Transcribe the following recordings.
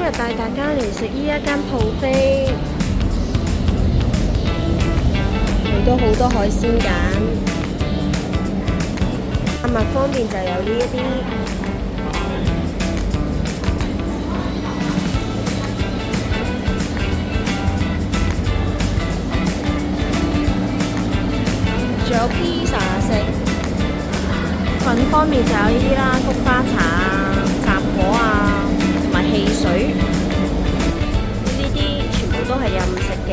日帶大家嚟食呢一間buffet，好多海鮮揀。物方面就有呢一啲，仲有披薩食。粉方面就有呢啲啦，菊花茶啊、雜果啊，同埋汽水。呢啲全部都係任食嘅，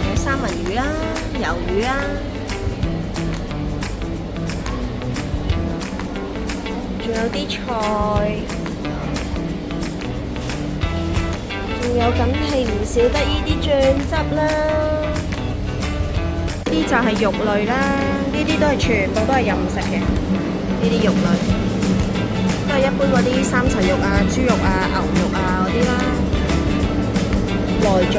有三文魚啦、魷魚啦，仲有啲菜，仲有梗係唔少得呢啲醬汁啦。呢啲就係肉類啦，呢啲都係全部都係任食嘅。呢啲肉類都係一般嗰啲三層肉啊、豬肉啊、牛肉啊嗰啲啦，內臟。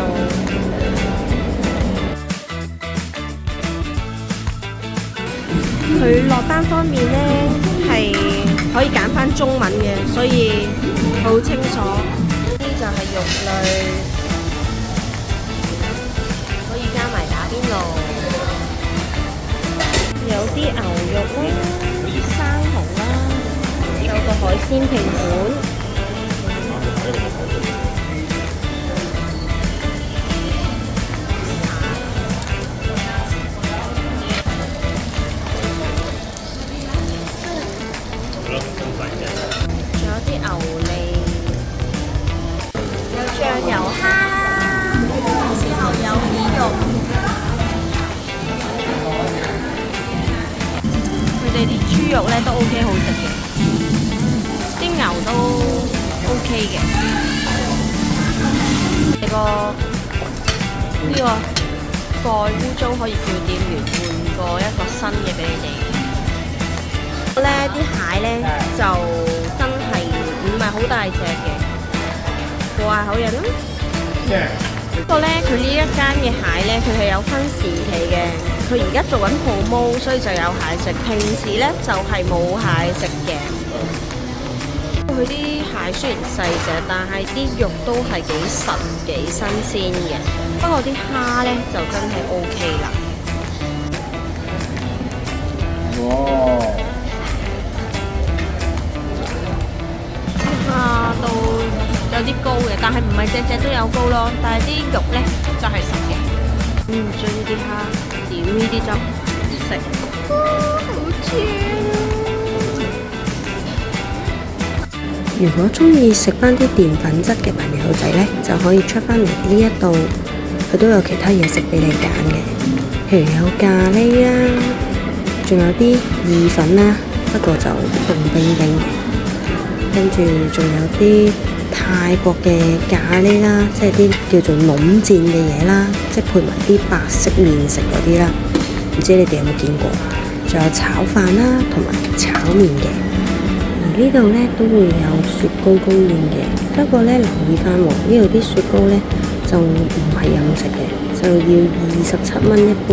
佢落單方面呢，係可以揀返中文嘅，所以好清楚。呢啲就係肉類，可以加埋打邊爐。有啲牛肉啦，生蠔啦，有個海鮮拼盤，仲有啲牛脷，有醬油蝦啦，之後有魚肉。佢哋啲豬肉咧都 OK 好食嘅，啲牛都 OK 嘅。呢個蓋污糟，可以叫店員換過一個新嘅俾你哋。咧啲蟹咧就真係唔係好大隻嘅，過下口癮啦。不過咧，佢呢一間嘅蟹咧，佢係有分時期嘅。佢而家做緊promo，所以就有蟹食。平時咧就係冇蟹食嘅。佢啲蟹雖然細隻，但係啲肉都係幾實、幾新鮮嘅。不過啲蝦咧就真係 OK 啦。哇！啲蝦都有啲高嘅，但係唔係隻隻都有高咯。但係啲肉咧就係實嘅。將呢啲蝦點呢啲汁食，好正！如果中意食翻啲澱粉質嘅朋友仔呢，就可以出翻嚟呢一度，佢都有其他嘢食俾你揀嘅，譬如有咖喱啦，仲有啲意粉啦，不過就凍冰冰嘅，跟住仲有啲泰國嘅咖喱啦，即係啲叫做籠戰嘅嘢啦，即係配埋啲白色麵食嗰啲啦，唔知你哋有冇見過？仲有炒飯啦，同埋炒麵嘅。而呢度呢都會有雪糕供應嘅，不過呢留意翻喎，呢度啲雪糕呢就唔係任食嘅，就要27蚊一杯，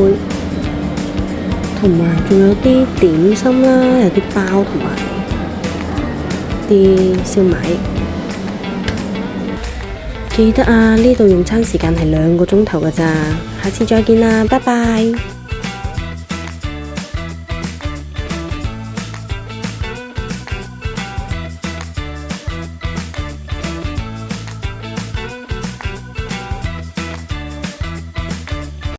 同埋仲有啲點心啦，有啲包同埋啲燒賣。記得啊，呢度用餐時間係2個鐘頭㗎咋，下次再見啦，拜拜。